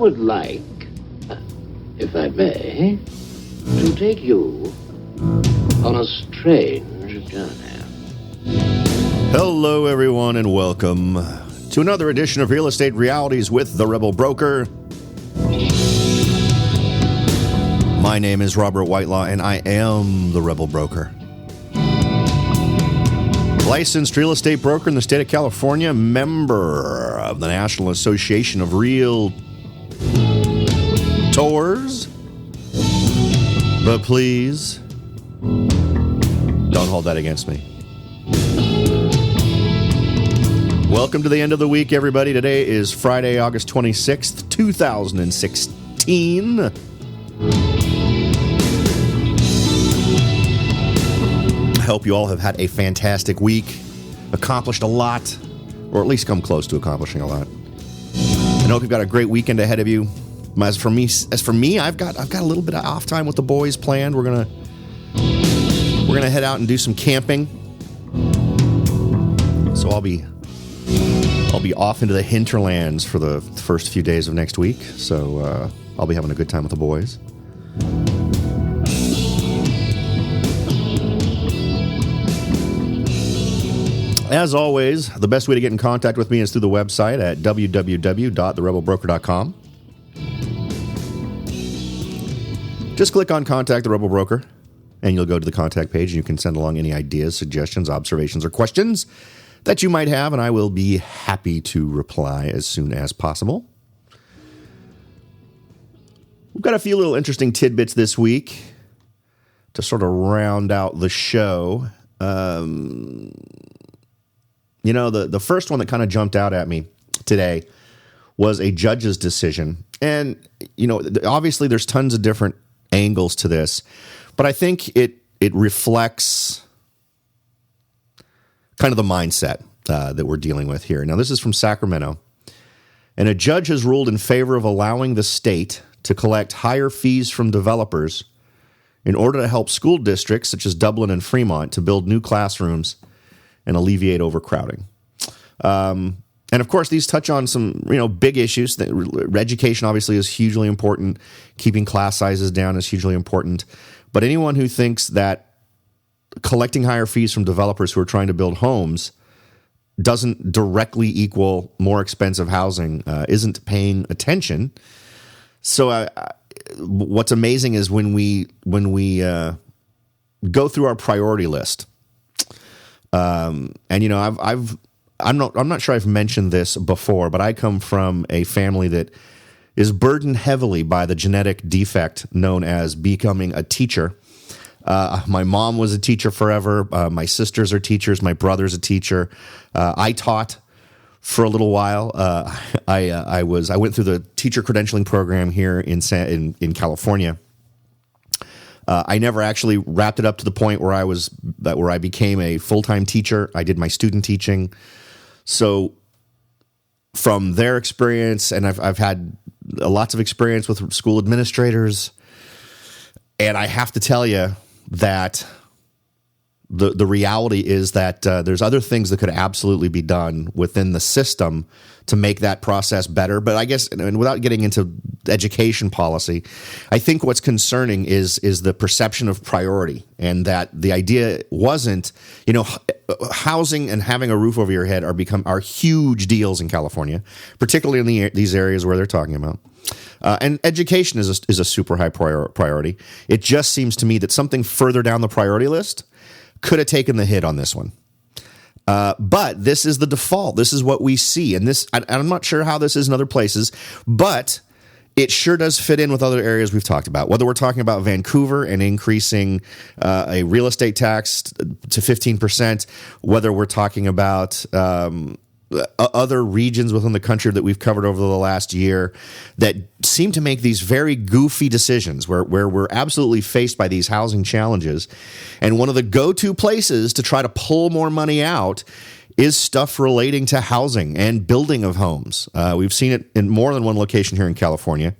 would like, if I may, to take you on a strange journey. Hello, everyone, and welcome to another edition of Real Estate Realities with the Rebel Broker. My name is Robert Whitelaw, and I am the Rebel Broker. Licensed real estate broker in the state of California, member of the National Association of Realtors. But please, don't hold that against me. Welcome to the end of the week, everybody. Today is Friday, August 26th, 2016. I hope you all have had a fantastic week, accomplished a lot, or at least come close to accomplishing a lot. I hope you've got a great weekend ahead of you. As for me, I've got a little bit of off time with the boys planned. We're gonna head out and do some camping. So I'll be off into the hinterlands for the first few days of next week. So I'll be having a good time with the boys. As always, the best way to get in contact with me is through the website at www.therebelbroker.com. Just click on Contact the Rebel Broker, and you'll go to the contact page, and you can send along any ideas, suggestions, observations, or questions that you might have, and I will be happy to reply as soon as possible. We've got a few little interesting tidbits this week to sort of round out the show. The first one that kind of jumped out at me today was a judge's decision. And, obviously there's tons of different angles to this, but I think it reflects kind of the mindset that we're dealing with here. Now, this is from Sacramento. And a judge has ruled in favor of allowing the state to collect higher fees from developers in order to help school districts such as Dublin and Fremont to build new classrooms and alleviate overcrowding. And of course, these touch on some, big issues. Education obviously is hugely important. Keeping class sizes down is hugely important. But anyone who thinks that collecting higher fees from developers who are trying to build homes doesn't directly equal more expensive housing isn't paying attention. So what's amazing is when we go through our priority list. I'm not sure I've mentioned this before, but I come from a family that is burdened heavily by the genetic defect known as becoming a teacher. My mom was a teacher forever. My sisters are teachers. My brother's a teacher. I taught for a little while. I went through the teacher credentialing program here in California. I never actually wrapped it up to the point where I became a full-time teacher. I did my student teaching. So from their experience, and I've had lots of experience with school administrators, and I have to tell you that the reality is that there's other things that could absolutely be done within the system to make that process better. But I guess, and without getting into education policy, I think what's concerning is the perception of priority, and that the idea wasn't, housing and having a roof over your head are huge deals in California, particularly in these areas where they're talking about. And education is a super high priority. It just seems to me that something further down the priority list could have taken the hit on this one. But this is the default. This is what we see. And I'm not sure how this is in other places, but it sure does fit in with other areas we've talked about. Whether we're talking about Vancouver and increasing a real estate tax to 15%, whether we're talking about other regions within the country that we've covered over the last year that seem to make these very goofy decisions where we're absolutely faced by these housing challenges. And one of the go-to places to try to pull more money out is stuff relating to housing and building of homes. We've seen it in more than one location here in California.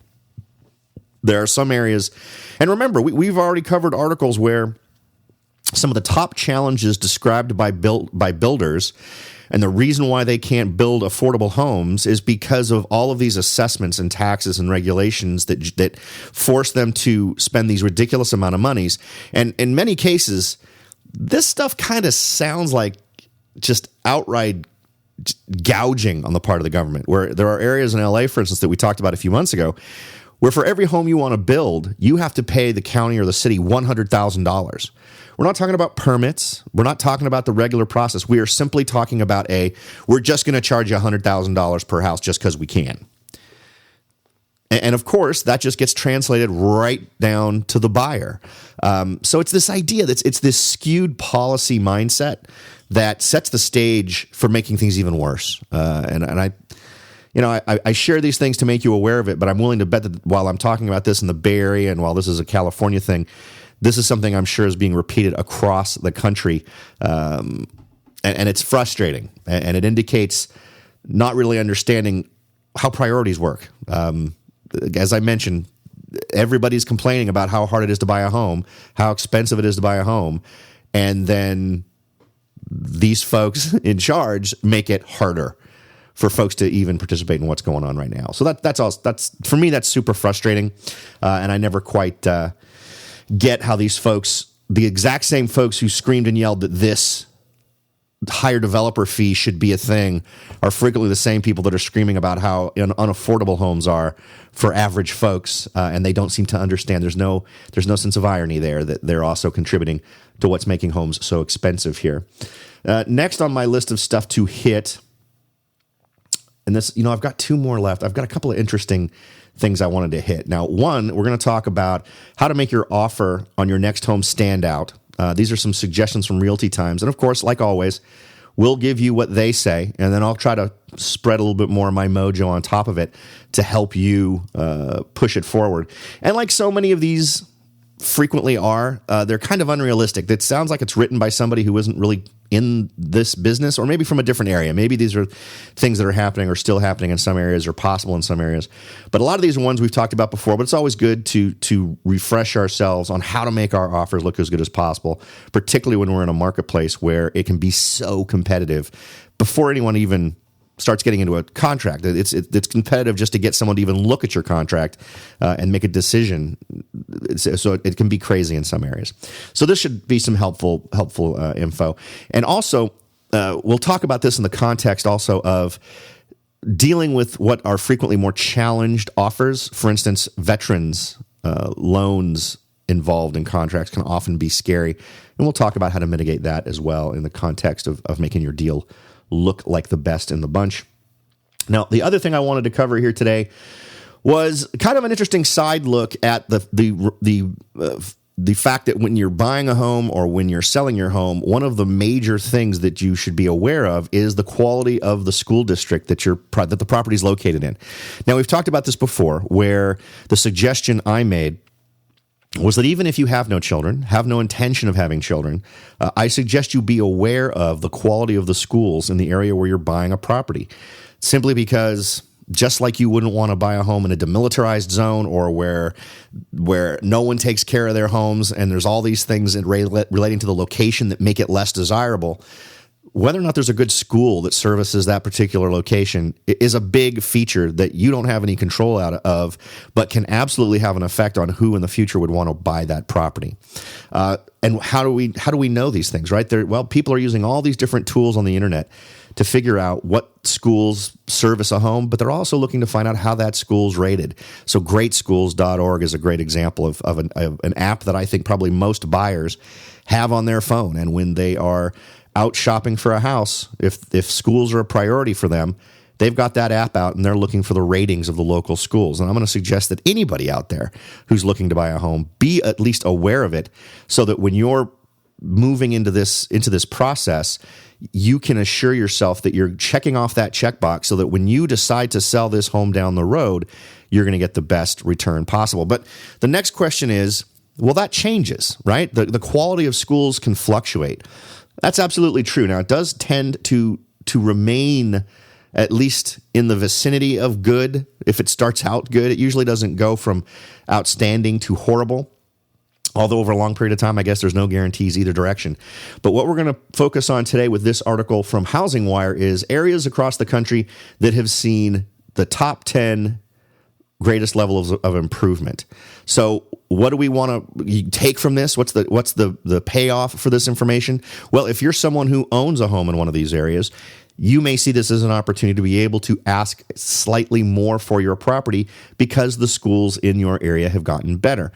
There are some areas, and remember, we've already covered articles where some of the top challenges described by builders, and the reason why they can't build affordable homes is because of all of these assessments and taxes and regulations that force them to spend these ridiculous amount of monies. And in many cases, this stuff kind of sounds like just outright gouging on the part of the government, where there are areas in LA, for instance, that we talked about a few months ago, where for every home you want to build, you have to pay the county or the city $100,000. We're not talking about permits. We're not talking about the regular process. We are simply talking about we're just going to charge you $100,000 per house just because we can. And of course, that just gets translated right down to the buyer. So it's this idea it's this skewed policy mindset that sets the stage for making things even worse. I share these things to make you aware of it, but I'm willing to bet that while I'm talking about this in the Bay Area and while this is a California thing, this is something I'm sure is being repeated across the country. And it's frustrating, and it indicates not really understanding how priorities work. As I mentioned, everybody's complaining about how hard it is to buy a home, how expensive it is to buy a home, and then these folks in charge make it harder for folks to even participate in what's going on right now. So that's all. That's for me. That's super frustrating, and I never quite get how these folks, the exact same folks who screamed and yelled that this higher developer fee should be a thing, are frequently the same people that are screaming about how unaffordable homes are for average folks, and they don't seem to understand. There's no sense of irony there, that they're also contributing to what's making homes so expensive here. Next on my list of stuff to hit, and this, I've got two more left. I've got a couple of interesting things I wanted to hit. Now, one, we're going to talk about how to make your offer on your next home stand out. These are some suggestions from Realty Times. And of course, like always, we'll give you what they say, and then I'll try to spread a little bit more of my mojo on top of it to help you push it forward. And like so many of these frequently are, they're kind of unrealistic. It sounds like it's written by somebody who isn't really in this business, or maybe from a different area. Maybe these are things that are happening or still happening in some areas or possible in some areas. But a lot of these are ones we've talked about before, but it's always good to refresh ourselves on how to make our offers look as good as possible, particularly when we're in a marketplace where it can be so competitive before anyone even starts getting into a contract. It's competitive just to get someone to even look at your contract and make a decision. So it can be crazy in some areas. So this should be some helpful info. And also, we'll talk about this in the context also of dealing with what are frequently more challenged offers. For instance, veterans loans involved in contracts can often be scary. And we'll talk about how to mitigate that as well in the context of making your deal look like the best in the bunch. Now, the other thing I wanted to cover here today was kind of an interesting side look at the fact that when you're buying a home or when you're selling your home, one of the major things that you should be aware of is the quality of the school district that the property is located in. Now, we've talked about this before, where the suggestion I made was that even if you have no children, have no intention of having children, I suggest you be aware of the quality of the schools in the area where you're buying a property. Simply because just like you wouldn't want to buy a home in a demilitarized zone or where no one takes care of their homes and there's all these things relating to the location that make it less desirable, whether or not there's a good school that services that particular location is a big feature that you don't have any control out of, but can absolutely have an effect on who in the future would want to buy that property. And how do we know these things, right? People are using all these different tools on the internet to figure out what schools service a home, but they're also looking to find out how that school's rated. So greatschools.org is a great example of an app that I think probably most buyers have on their phone. And when they are out shopping for a house, if schools are a priority for them, they've got that app out and they're looking for the ratings of the local schools. And I'm going to suggest that anybody out there who's looking to buy a home be at least aware of it, so that when you're moving into this process, you can assure yourself that you're checking off that checkbox, so that when you decide to sell this home down the road, you're going to get the best return possible. But the next question is, well, that changes, right? The quality of schools can fluctuate. That's absolutely true. Now, it does tend to remain at least in the vicinity of good. If it starts out good, it usually doesn't go from outstanding to horrible. Although over a long period of time, I guess there's no guarantees either direction. But what we're going to focus on today with this article from Housing Wire is areas across the country that have seen the top 10 greatest levels of improvement. So what do we want to take from this? What's the payoff for this information? Well, if you're someone who owns a home in one of these areas, you may see this as an opportunity to be able to ask slightly more for your property because the schools in your area have gotten better.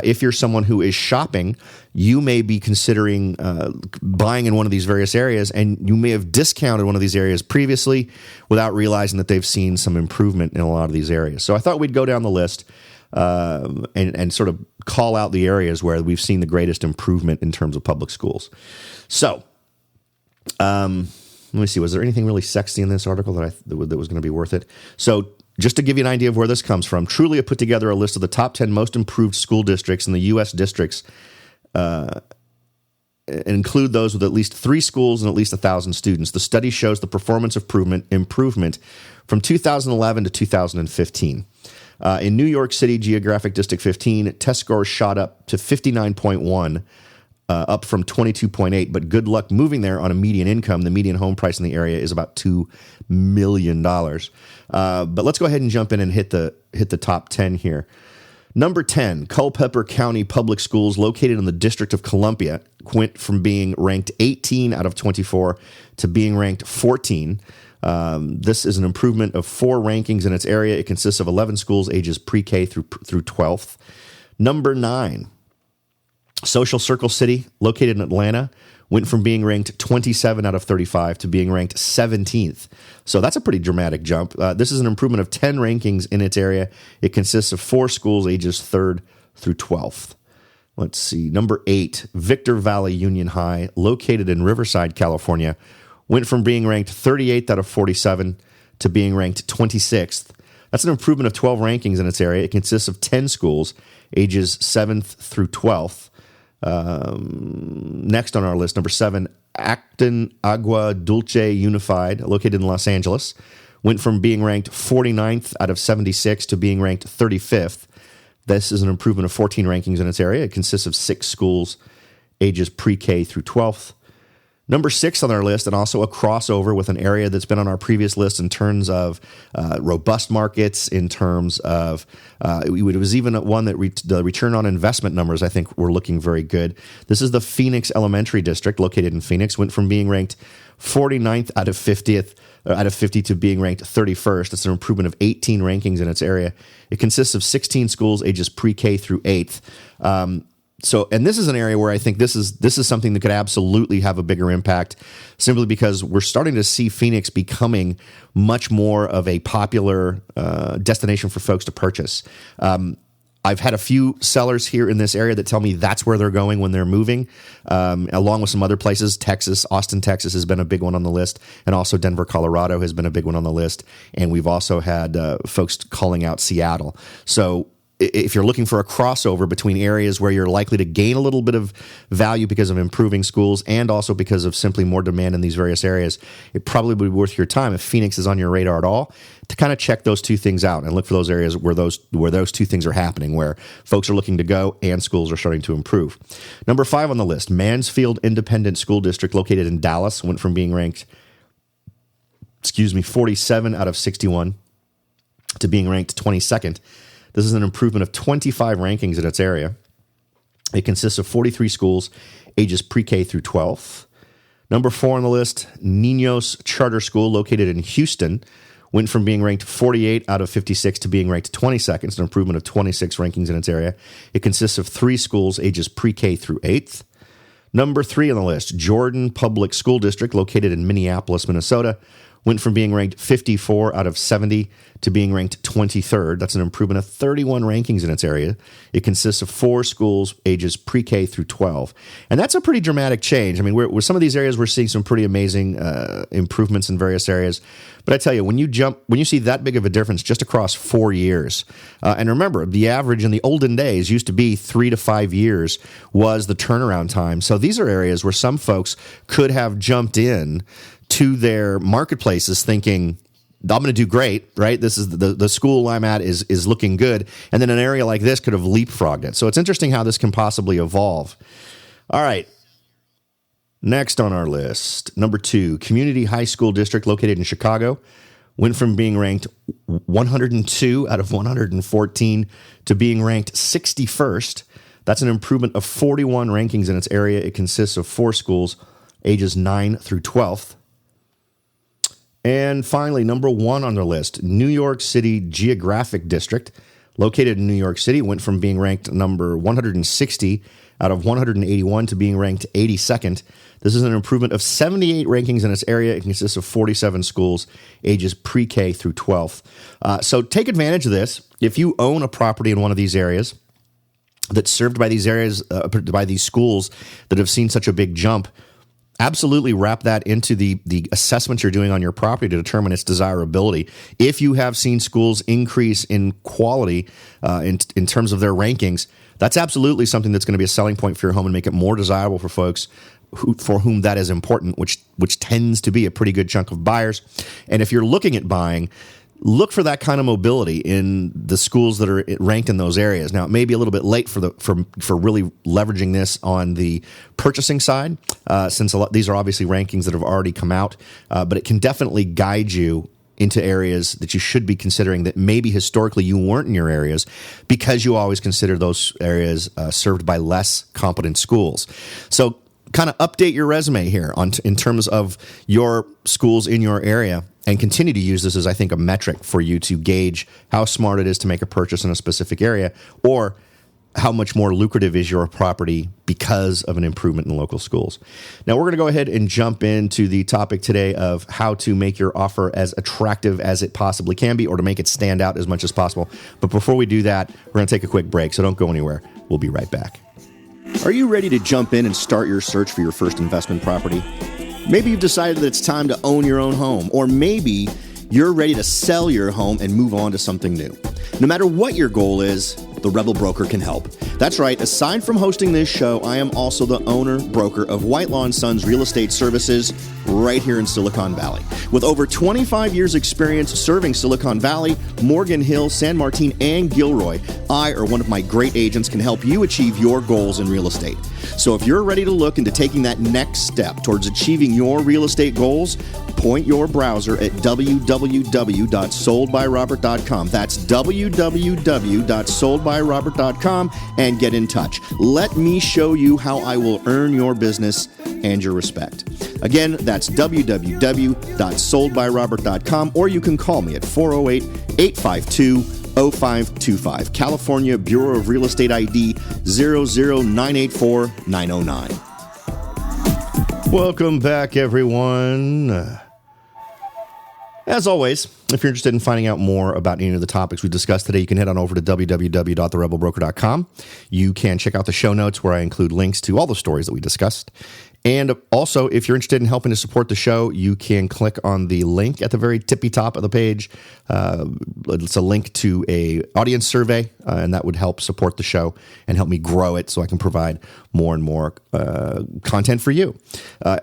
If you're someone who is shopping, you may be considering buying in one of these various areas, and you may have discounted one of these areas previously without realizing that they've seen some improvement in a lot of these areas. So I thought we'd go down the list and sort of call out the areas where we've seen the greatest improvement in terms of public schools. So, let me see. Was there anything really sexy in this article that was going to be worth it? So just to give you an idea of where this comes from, Trulia put together a list of the top 10 most improved school districts in the U.S. districts, include those with at least 3 schools and at least 1,000 students. The study shows the performance improvement from 2011 to 2015. In New York City, Geographic District 15, test scores shot up to 59.1. Up from 22.8, but good luck moving there on a median income. The median home price in the area is about $2 million. But let's go ahead and jump in and hit the top 10 here. Number 10, Culpeper County Public Schools, located in the District of Columbia, went from being ranked 18 out of 24 to being ranked 14. This is an improvement of 4 rankings in its area. It consists of 11 schools, ages pre-K through 12th. Number 9, Social Circle City, located in Atlanta, went from being ranked 27 out of 35 to being ranked 17th. So that's a pretty dramatic jump. This is an improvement of 10 rankings in its area. It consists of 4 schools, ages 3rd through 12th. Let's see. Number 8, Victor Valley Union High, located in Riverside, California, went from being ranked 38th out of 47 to being ranked 26th. That's an improvement of 12 rankings in its area. It consists of 10 schools, ages 7th through 12th. Next on our list, number 7, Acton Agua Dulce Unified, located in Los Angeles, went from being ranked 49th out of 76 to being ranked 35th. This is an improvement of 14 rankings in its area. It consists of 6 schools, ages pre-K through 12th. Number 6 on our list, and also a crossover with an area that's been on our previous list in terms of robust markets, in terms of, it was even one that the return on investment numbers, I think, were looking very good. This is the Phoenix Elementary District, located in Phoenix, went from being ranked 49th out of 50 to being ranked 31st. It's an improvement of 18 rankings in its area. It consists of 16 schools, ages pre-K through 8th. So, and this is an area where I think this is something that could absolutely have a bigger impact, simply because we're starting to see Phoenix becoming much more of a popular destination for folks to purchase. I've had a few sellers here in this area that tell me that's where they're going when they're moving, along with some other places. Texas, Austin, Texas has been a big one on the list, and also Denver, Colorado has been a big one on the list. And we've also had folks calling out Seattle. So if you're looking for a crossover between areas where you're likely to gain a little bit of value because of improving schools and also because of simply more demand in these various areas, it probably would be worth your time, if Phoenix is on your radar at all, to kind of check those 2 things out and look for those areas where those 2 things are happening, where folks are looking to go and schools are starting to improve. Number 5 on the list, Mansfield Independent School District, located in Dallas, went from being ranked 47 out of 61 to being ranked 22nd. This is an improvement of 25 rankings in its area. It consists of 43 schools, ages pre-K through 12th. Number 4 on the list, Niños Charter School, located in Houston, went from being ranked 48 out of 56 to being ranked 22nd. It's an improvement of 26 rankings in its area. It consists of 3 schools, ages pre-K through 8th. Number 3 on the list, Jordan Public School District, located in Minneapolis, Minnesota, went from being ranked 54 out of 70 to being ranked 23rd. That's an improvement of 31 rankings in its area. It consists of 4 schools, ages pre-K through 12. And that's a pretty dramatic change. I mean, with some of these areas, we're seeing some pretty amazing improvements in various areas. But I tell you, when you see that big of a difference just across 4 years, and remember, the average in the olden days used to be 3 to 5 years was the turnaround time. So these are areas where some folks could have jumped in to their marketplaces thinking I'm going to do great, right? This is the school I'm at is looking good. And then an area like this could have leapfrogged it. So it's interesting how this can possibly evolve. All right. Next on our list, number 2, Community High School District located in Chicago went from being ranked 102 out of 114 to being ranked 61st. That's an improvement of 41 rankings in its area. It consists of 4 schools, ages 9 through 12th. And finally, number 1 on the list, New York City Geographic District, located in New York City, went from being ranked number 160 out of 181 to being ranked 82nd. This is an improvement of 78 rankings in its area. It consists of 47 schools, ages pre-K through 12th. So take advantage of this. If you own a property in one of these areas that's served by these areas, by these schools that have seen such a big jump, absolutely wrap that into the assessment you're doing on your property to determine its desirability. If you have seen schools increase in quality in terms of their rankings, that's absolutely something that's going to be a selling point for your home and make it more desirable for folks for whom that is important, which tends to be a pretty good chunk of buyers. And if you're looking at buying, look for that kind of mobility in the schools that are ranked in those areas. Now, it may be a little bit late for really leveraging this on the purchasing side, since these are obviously rankings that have already come out, but it can definitely guide you into areas that you should be considering that maybe historically you weren't in your areas because you always consider those areas served by less competent schools. So kind of update your resume here in terms of your schools in your area and continue to use this as, I think, a metric for you to gauge how smart it is to make a purchase in a specific area, or how much more lucrative is your property because of an improvement in local schools. Now, we're going to go ahead and jump into the topic today of how to make your offer as attractive as it possibly can be, or to make it stand out as much as possible. But before we do that, we're going to take a quick break, so don't go anywhere. We'll be right back. Are you ready to jump in and start your search for your first investment property? Maybe you've decided that it's time to own your own home, or maybe you're ready to sell your home and move on to something new. No matter what your goal is, the Rebel Broker can help. That's right, aside from hosting this show, I am also the owner, broker of Whitelaw & Sons Real Estate Services right here in Silicon Valley. With over 25 years experience serving Silicon Valley, Morgan Hill, San Martin, and Gilroy, I or one of my great agents can help you achieve your goals in real estate. So if you're ready to look into taking that next step towards achieving your real estate goals, point your browser at www.soldbyrobert.com. That's www.soldbyrobert.com and get in touch. Let me show you how I will earn your business and your respect. Again, that's www.soldbyrobert.com, or you can call me at 408-852-0525. California Bureau of Real Estate ID 00984-909. Welcome back, everyone. As always, if you're interested in finding out more about any of the topics we discussed today, you can head on over to www.therebelbroker.com. You can check out the show notes where I include links to all the stories that we discussed. And also, if you're interested in helping to support the show, you can click on the link at the very tippy top of the page. It's a link to a audience survey, and that would help support the show and help me grow it so I can provide more and more content for you.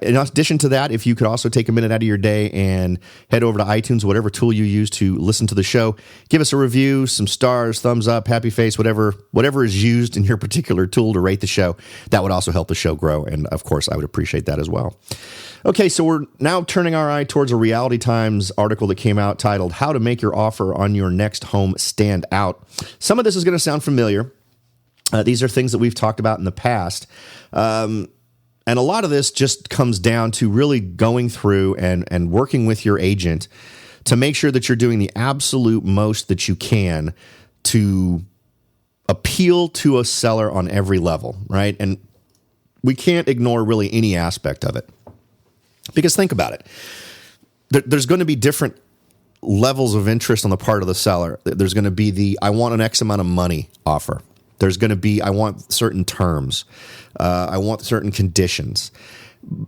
In addition to that, if you could also take a minute out of your day and head over to iTunes, whatever tool you use to listen to the show, give us a review, some stars, thumbs up, happy face, whatever is used in your particular tool to rate the show. That would also help the show grow, and of course, I would appreciate that as well. Okay, so we're now turning our eye towards a Reality Times article that came out titled, How to Make Your Offer on Your Next Home Stand Out. Some of this is going to sound familiar. These are things that we've talked about in the past. And a lot of this just comes down to really going through and working with your agent to make sure that you're doing the absolute most that you can to appeal to a seller on every level, right? And we can't ignore really any aspect of it. Because think about it. There's going to be different levels of interest on the part of the seller. There's going to be the, I want an X amount of money offer. There's going to be, I want certain terms. I want certain conditions.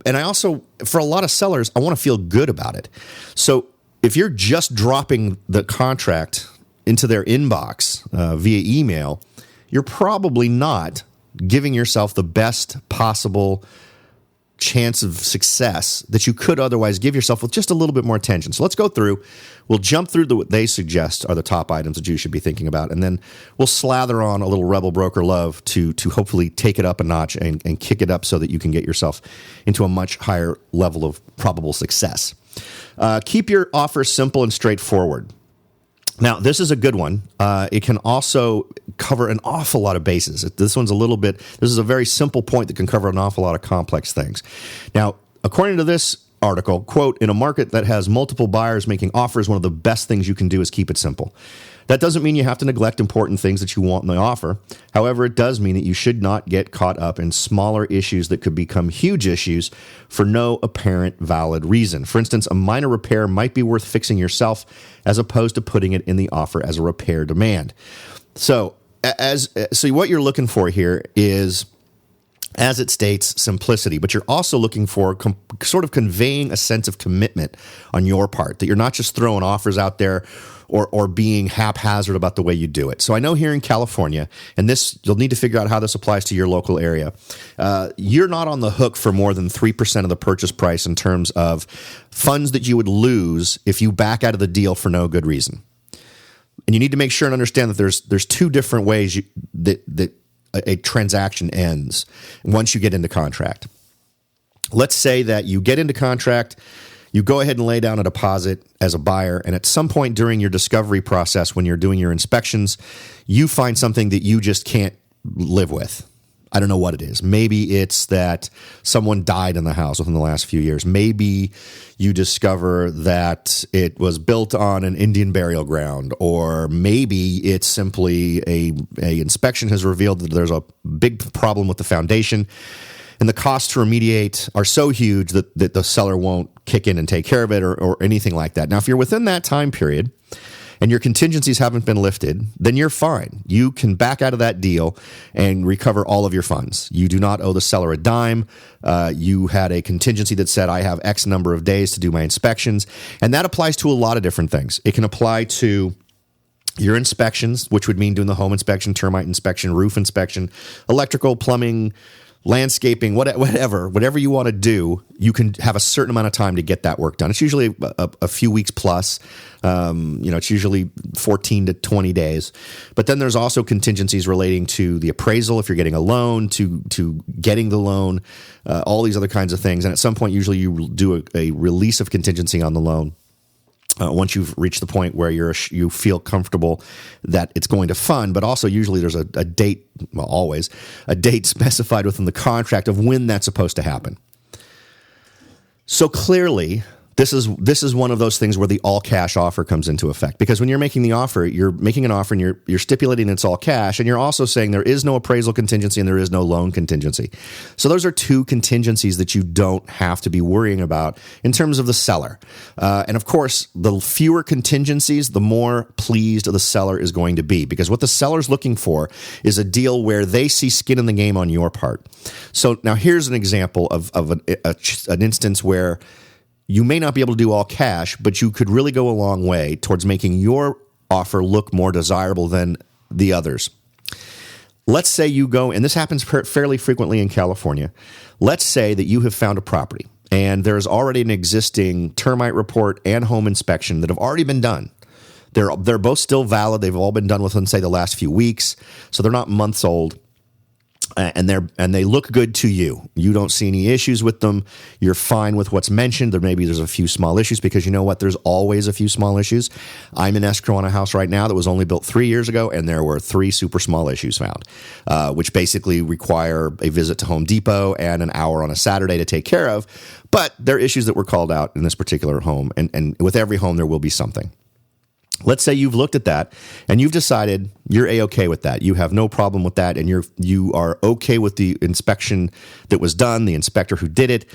And I also, for a lot of sellers, I want to feel good about it. So if you're just dropping the contract into their inbox via email, you're probably not giving yourself the best possible chance of success that you could otherwise give yourself with just a little bit more attention. So let's go through. We'll jump through what they suggest are the top items that you should be thinking about, and then we'll slather on a little Rebel Broker love to hopefully take it up a notch and kick it up so that you can get yourself into a much higher level of probable success. Keep your offer simple and straightforward. Now, this is a good one. It can also cover an awful lot of bases. This is a very simple point that can cover an awful lot of complex things. Now, according to this article, quote, in a market that has multiple buyers making offers, one of the best things you can do is keep it simple. That doesn't mean you have to neglect important things that you want in the offer. However, it does mean that you should not get caught up in smaller issues that could become huge issues for no apparent valid reason. For instance, a minor repair might be worth fixing yourself as opposed to putting it in the offer as a repair demand. So what you're looking for here is, as it states, simplicity, but you're also looking for sort of conveying a sense of commitment on your part, that you're not just throwing offers out there or being haphazard about the way you do it. So I know here in California, and this, you'll need to figure out how this applies to your local area, you're not on the hook for more than 3% of the purchase price in terms of funds that you would lose if you back out of the deal for no good reason. And you need to make sure and understand that there's two different ways that a transaction ends once you get into contract. Let's say that you get into contract, you go ahead and lay down a deposit as a buyer, and at some point during your discovery process, when you're doing your inspections, you find something that you just can't live with. I don't know what it is. Maybe it's that someone died in the house within the last few years. Maybe you discover that it was built on an Indian burial ground, or maybe it's simply a inspection has revealed that there's a big problem with the foundation, and the costs to remediate are so huge that the seller won't kick in and take care of it or anything like that. Now, if you're within that time period and your contingencies haven't been lifted, then you're fine. You can back out of that deal and recover all of your funds. You do not owe the seller a dime. You had a contingency that said, I have X number of days to do my inspections. And that applies to a lot of different things. It can apply to your inspections, which would mean doing the home inspection, termite inspection, roof inspection, electrical, plumbing, landscaping, whatever you want to do, you can have a certain amount of time to get that work done. It's usually a few weeks plus. It's usually 14 to 20 days. But then there's also contingencies relating to the appraisal, if you're getting a loan, to getting the loan, all these other kinds of things. And at some point, usually you do a release of contingency on the loan. Once you've reached the point where you feel comfortable that it's going to fund, but also usually there's a date, well, always a date specified within the contract of when that's supposed to happen. So clearly, this is one of those things where the all cash offer comes into effect, because when you're making an offer and you're stipulating it's all cash, and you're also saying there is no appraisal contingency and there is no loan contingency. So those are two contingencies that you don't have to be worrying about in terms of the seller. And of course, the fewer contingencies, the more pleased the seller is going to be, because what the seller's looking for is a deal where they see skin in the game on your part. So now here's an example of an instance where you may not be able to do all cash, but you could really go a long way towards making your offer look more desirable than the others. Let's say you go, and this happens fairly frequently in California. Let's say that you have found a property and there's already an existing termite report and home inspection that have already been done. They're both still valid. They've all been done within, say, the last few weeks, so they're not months old. And they look good to you. You don't see any issues with them. You're fine with what's mentioned. There's a few small issues, because you know what? There's always a few small issues. I'm in escrow on a house right now that was only built 3 years ago, and there were 3 super small issues found, which basically require a visit to Home Depot and an hour on a Saturday to take care of. But they're issues that were called out in this particular home, and with every home there will be something. Let's say you've looked at that and you've decided you're A-okay with that. You have no problem with that, and you are okay with the inspection that was done, the inspector who did it.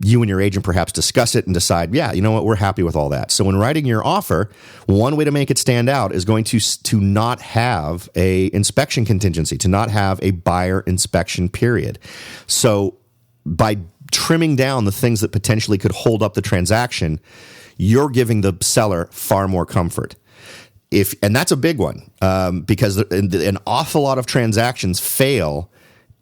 You and your agent perhaps discuss it and decide, yeah, you know what, we're happy with all that. So when writing your offer, one way to make it stand out is going to not have a inspection contingency, to not have a buyer inspection period. So by trimming down the things that potentially could hold up the transaction, you're giving the seller far more comfort. And that's a big one, because an awful lot of transactions fail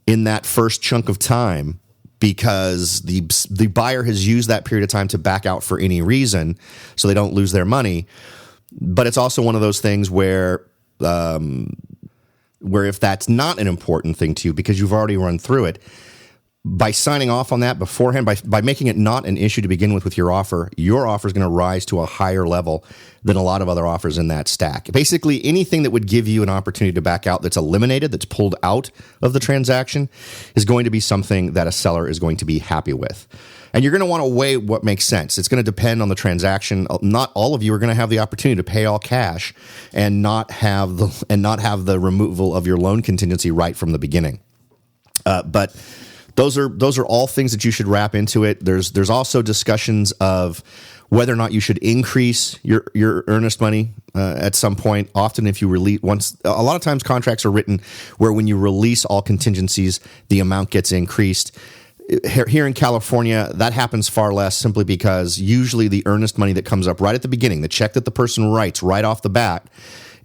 in that first chunk of time because the buyer has used that period of time to back out for any reason, so they don't lose their money. But it's also one of those things where if that's not an important thing to you because you've already run through it, by signing off on that beforehand, by making it not an issue to begin with your offer is going to rise to a higher level than a lot of other offers in that stack. Basically, anything that would give you an opportunity to back out that's eliminated, that's pulled out of the transaction, is going to be something that a seller is going to be happy with. And you're going to want to weigh what makes sense. It's going to depend on the transaction. Not all of you are going to have the opportunity to pay all cash and not have the removal of your loan contingency right from the beginning. But those are all things that you should wrap into it. There's also discussions of whether or not you should increase your earnest money at some point. Often, if you release a lot of times contracts are written where when you release all contingencies, the amount gets increased. Here in California, that happens far less simply because usually the earnest money that comes up right at the beginning, the check that the person writes right off the bat,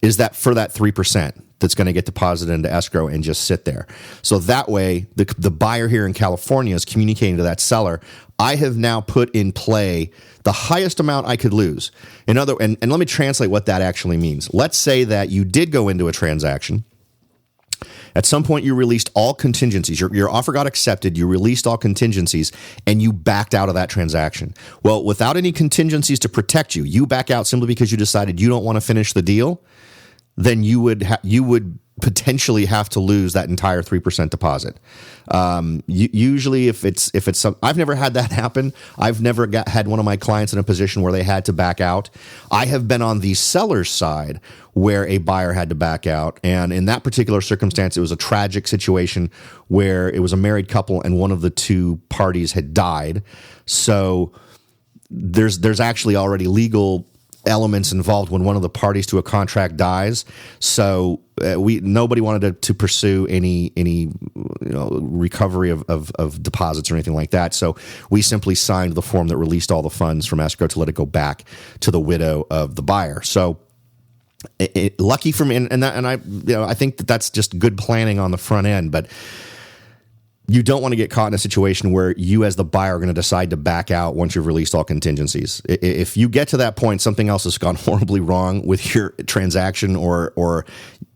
is that for that 3% that's going to get deposited into escrow and just sit there. So that way, the buyer here in California is communicating to that seller, I have now put in play the highest amount I could lose. And let me translate what that actually means. Let's say that you did go into a transaction. At some point, you released all contingencies. Your offer got accepted. You released all contingencies, and you backed out of that transaction. Well, without any contingencies to protect you, you back out simply because you decided you don't want to finish the deal. Then you would potentially have to lose that entire 3% deposit. Usually, if it's some, I've never had that happen. I've never had one of my clients in a position where they had to back out. I have been on the seller's side where a buyer had to back out, and in that particular circumstance, it was a tragic situation where it was a married couple and one of the two parties had died. So there's actually already legal elements involved when one of the parties to a contract dies. So nobody wanted to pursue any recovery of deposits or anything like that. So we simply signed the form that released all the funds from escrow to let it go back to the widow of the buyer. So lucky for me, and I think that's just good planning on the front end, but you don't want to get caught in a situation where you as the buyer are going to decide to back out once you've released all contingencies. If you get to that point, something else has gone horribly wrong with your transaction or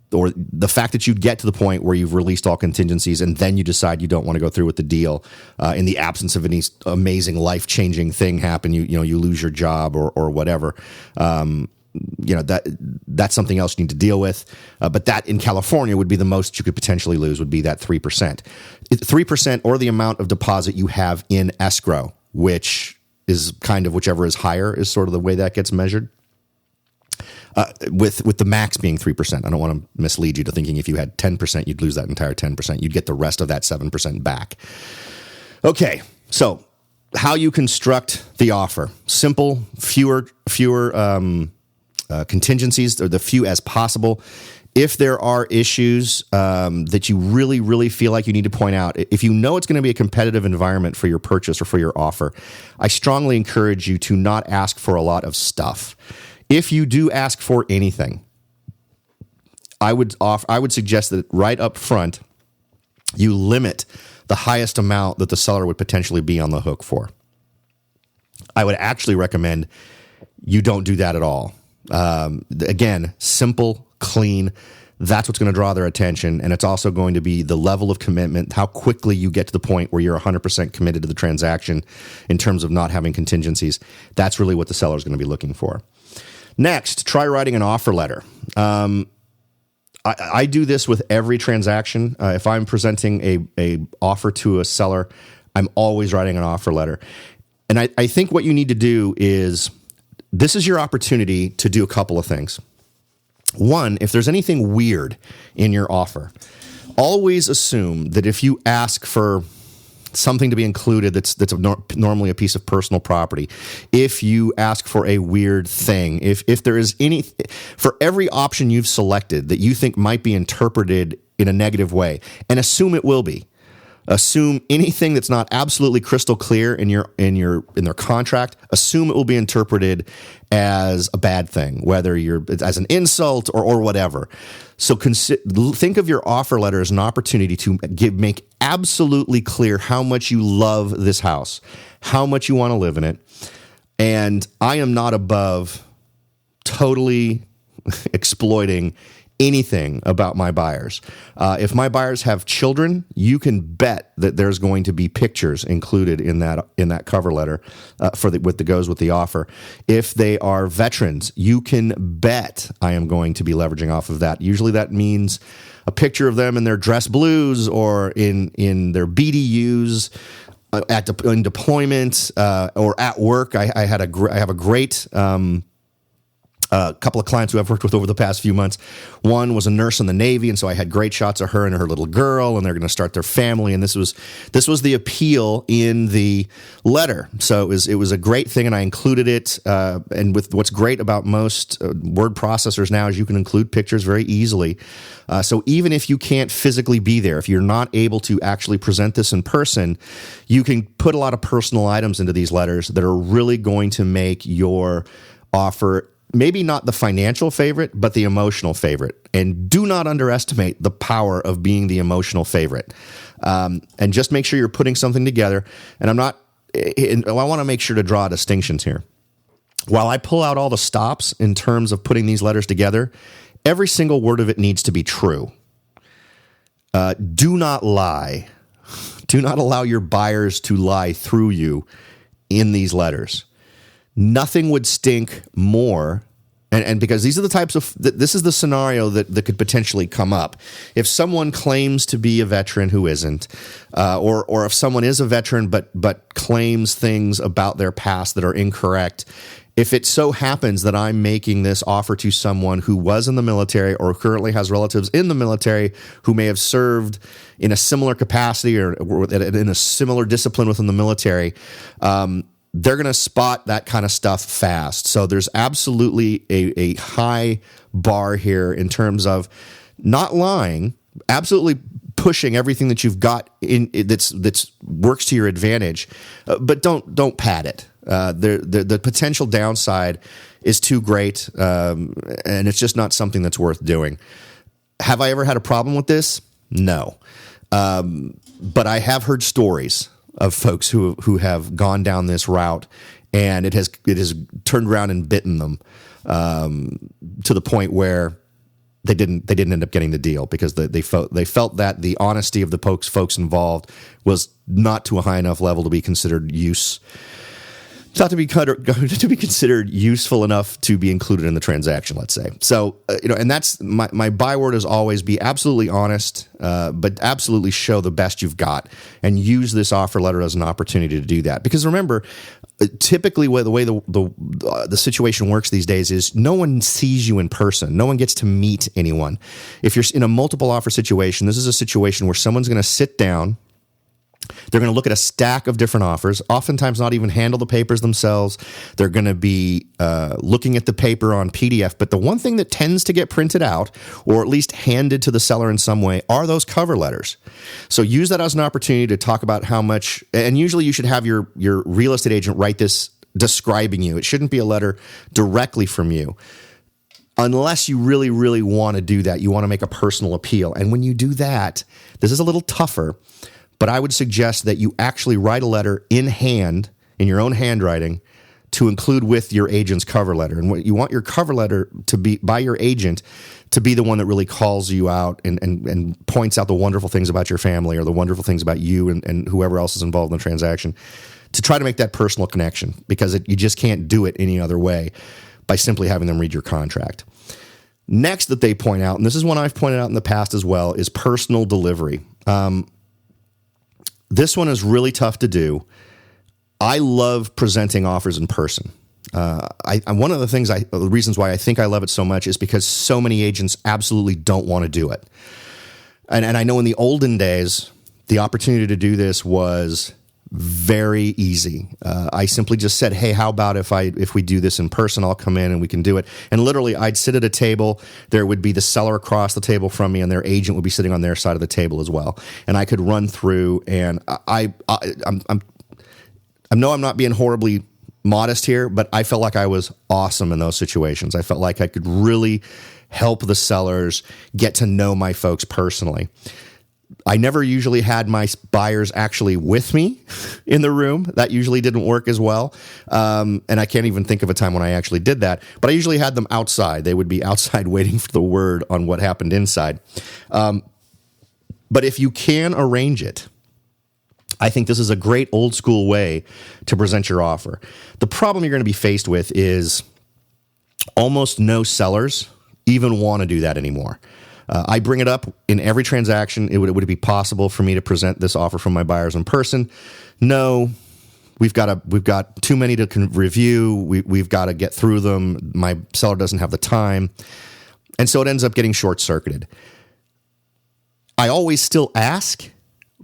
the fact that you get to the point where you've released all contingencies and then you decide you don't want to go through with the deal in the absence of any amazing life-changing thing happen, you lose your job or whatever. That's something else you need to deal with. But that in California would be the most you could potentially lose would be that 3%. 3% or the amount of deposit you have in escrow, which is kind of whichever is higher is sort of the way that gets measured. With the max being 3%. I don't want to mislead you to thinking if you had 10%, you'd lose that entire 10%. You'd get the rest of that 7% back. Okay, so how you construct the offer. Simple, fewer contingencies, or the few as possible. If there are issues that you really, really feel like you need to point out, if you know it's going to be a competitive environment for your purchase or for your offer, I strongly encourage you to not ask for a lot of stuff. If you do ask for anything, I would suggest that right up front, you limit the highest amount that the seller would potentially be on the hook for. I would actually recommend you don't do that at all. Again, simple, clean. That's what's going to draw their attention. And it's also going to be the level of commitment, how quickly you get to the point where you're 100% committed to the transaction in terms of not having contingencies. That's really what the seller is going to be looking for. Next, try writing an offer letter. I do this with every transaction. If I'm presenting a offer to a seller, I'm always writing an offer letter. And I think what you need to do is, this is your opportunity to do a couple of things. One, if there's anything weird in your offer, always assume that if you ask for something to be included that's normally a piece of personal property, if you ask for a weird thing, if there is any, for every option you've selected that you think might be interpreted in a negative way, and assume it will be, Assume anything that's not absolutely crystal clear in their contract. Assume it will be interpreted as a bad thing, whether as an insult or whatever. So think of your offer letter as an opportunity to make absolutely clear how much you love this house, how much you want to live in it, and I am not above totally exploiting anything about my buyers. If my buyers have children, you can bet that there's going to be pictures included in that cover letter that goes with the offer. If they are veterans, you can bet I am going to be leveraging off of that. Usually that means a picture of them in their dress blues or in their BDUs. In deployment or at work. I have a great couple of clients who I've worked with over the past few months. One was a nurse in the Navy, and so I had great shots of her and her little girl, and they're going to start their family. And this was the appeal in the letter. So it was a great thing, and I included it. And with what's great about most word processors now is you can include pictures very easily. So even if you can't physically be there, if you're not able to actually present this in person, you can put a lot of personal items into these letters that are really going to make your offer maybe not the financial favorite, but the emotional favorite. And do not underestimate the power of being the emotional favorite. And just make sure you're putting something together. And I want to make sure to draw distinctions here. While I pull out all the stops in terms of putting these letters together, every single word of it needs to be true. Do not lie. Do not allow your buyers to lie through you in these letters. Nothing would stink more, and because these are the types of, this is the scenario that could potentially come up. If someone claims to be a veteran who isn't, or if someone is a veteran but claims things about their past that are incorrect, if it so happens that I'm making this offer to someone who was in the military or currently has relatives in the military who may have served in a similar capacity or in a similar discipline within the military, they're going to spot that kind of stuff fast. So there's absolutely a high bar here in terms of not lying, absolutely pushing everything that you've got in that's works to your advantage, but don't pad it. The potential downside is too great, and it's just not something that's worth doing. Have I ever had a problem with this? No, but I have heard stories of folks who have gone down this route, and it has turned around and bitten them to the point where they didn't end up getting the deal because they felt that the honesty of the folks involved was not to a high enough level to be considered to be considered useful enough to be included in the transaction, let's say. So, and that's my byword is always be absolutely honest, but absolutely show the best you've got and use this offer letter as an opportunity to do that. Because remember, typically the way the situation works these days is no one sees you in person. No one gets to meet anyone. If you're in a multiple offer situation, this is a situation where someone's going to sit down. They're going to look at a stack of different offers, oftentimes not even handle the papers themselves. They're going to be looking at the paper on PDF. But the one thing that tends to get printed out, or at least handed to the seller in some way, are those cover letters. So use that as an opportunity to talk about how much, and usually you should have your real estate agent write this describing you. It shouldn't be a letter directly from you. Unless you really, really want to do that. You want to make a personal appeal. And when you do that, this is a little tougher, but I would suggest that you actually write a letter in hand, in your own handwriting, to include with your agent's cover letter. And what you want your cover letter to be by your agent to be the one that really calls you out and points out the wonderful things about your family or the wonderful things about you and whoever else is involved in the transaction, to try to make that personal connection, because you just can't do it any other way by simply having them read your contract. Next that they point out, and this is one I've pointed out in the past as well, is personal delivery. This one is really tough to do. I love presenting offers in person. One of the reasons why I think I love it so much is because so many agents absolutely don't want to do it. And I know in the olden days, the opportunity to do this was very easy. I simply just said, hey, how about if we do this in person, I'll come in and we can do it. And literally I'd sit at a table, there would be the seller across the table from me and their agent would be sitting on their side of the table as well. And I could run through, and I know I'm not being horribly modest here, but I felt like I was awesome in those situations. I felt like I could really help the sellers get to know my folks personally. I never usually had my buyers actually with me in the room. That usually didn't work as well. And I can't even think of a time when I actually did that. But I usually had them outside. They would be outside waiting for the word on what happened inside. But if you can arrange it, I think this is a great old school way to present your offer. The problem you're going to be faced with is almost no sellers even want to do that anymore. I bring it up in every transaction. Would it be possible for me to present this offer from my buyers in person? No, we've got too many to review. We've got to get through them. My seller doesn't have the time. And so it ends up getting short-circuited. I always still ask,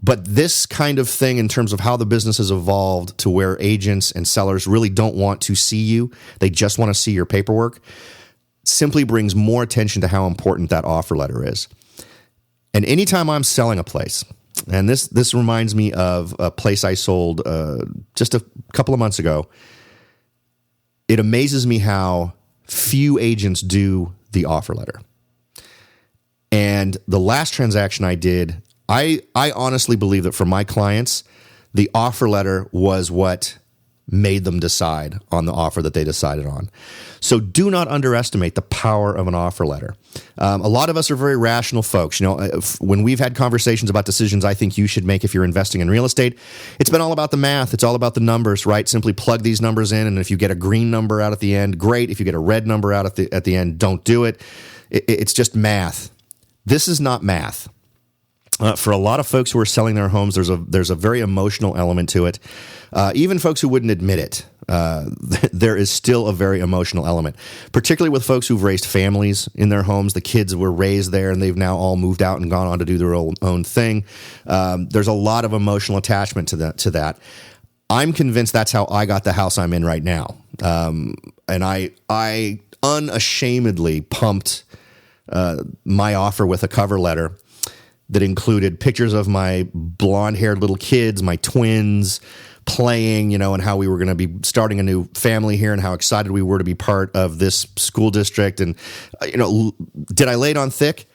but this kind of thing in terms of how the business has evolved to where agents and sellers really don't want to see you, they just want to see your paperwork, simply brings more attention to how important that offer letter is. And anytime I'm selling a place, and this reminds me of a place I sold just a couple of months ago, it amazes me how few agents do the offer letter. And the last transaction I did, I honestly believe that for my clients, the offer letter was what made them decide on the offer that they decided on. So do not underestimate the power of an offer letter. A lot of us are very rational folks. You know, when we've had conversations about decisions I think you should make if you're investing in real estate, it's been all about the math. It's all about the numbers, right? Simply plug these numbers in, and if you get a green number out at the end, great. If you get a red number out at the end, don't do it. It's just math. This is not math. For a lot of folks who are selling their homes, there's a very emotional element to it. Even folks who wouldn't admit it, there is still a very emotional element, particularly with folks who've raised families in their homes. The kids were raised there and they've now all moved out and gone on to do their own thing. There's a lot of emotional attachment to that. I'm convinced that's how I got the house I'm in right now. And I unashamedly pumped my offer with a cover letter that included pictures of my blonde-haired little kids, my twins, playing, and how we were going to be starting a new family here and how excited we were to be part of this school district. And, did I lay it on thick?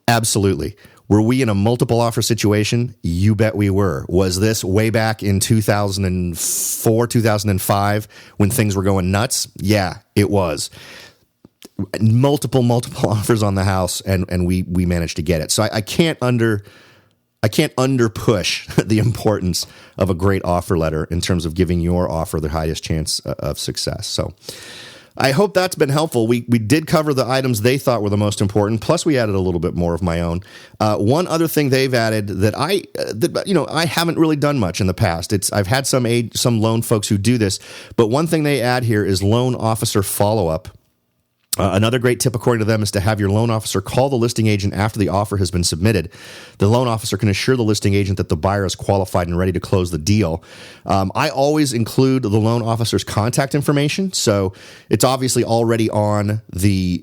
Absolutely. Were we in a multiple offer situation? You bet we were. Was this way back in 2004, 2005 when things were going nuts? Yeah, it was. Multiple offers on the house, and we managed to get it. So I can't under push the importance of a great offer letter in terms of giving your offer the highest chance of success. So I hope that's been helpful. We did cover the items they thought were the most important. Plus, we added a little bit more of my own. One other thing they've added that I haven't really done much in the past. I've had some loan folks who do this, but one thing they add here is loan officer follow-up. Another great tip, according to them, is to have your loan officer call the listing agent after the offer has been submitted. The loan officer can assure the listing agent that the buyer is qualified and ready to close the deal. I always include the loan officer's contact information, so it's obviously already on the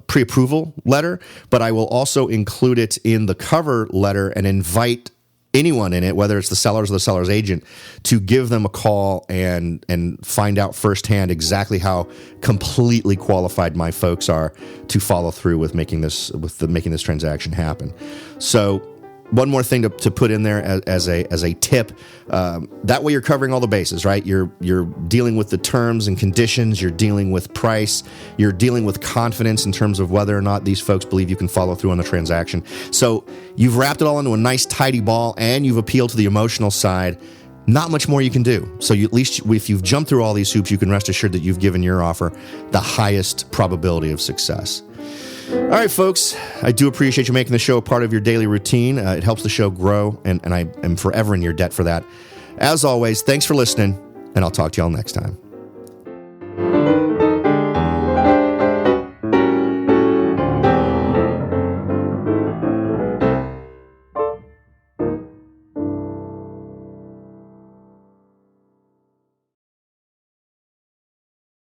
pre-approval letter, but I will also include it in the cover letter and invite anyone in it, whether it's the sellers or the seller's agent, to give them a call and find out firsthand exactly how completely qualified my folks are to follow through with making this transaction happen. So one more thing to put in there as a tip. That way you're covering all the bases, right? You're dealing with the terms and conditions. You're dealing with price. You're dealing with confidence in terms of whether or not these folks believe you can follow through on the transaction. So you've wrapped it all into a nice, tidy ball, and you've appealed to the emotional side. Not much more you can do. So at least if you've jumped through all these hoops, you can rest assured that you've given your offer the highest probability of success. All right, folks, I do appreciate you making the show a part of your daily routine. It helps the show grow, and I am forever in your debt for that. As always, thanks for listening, and I'll talk to y'all next time.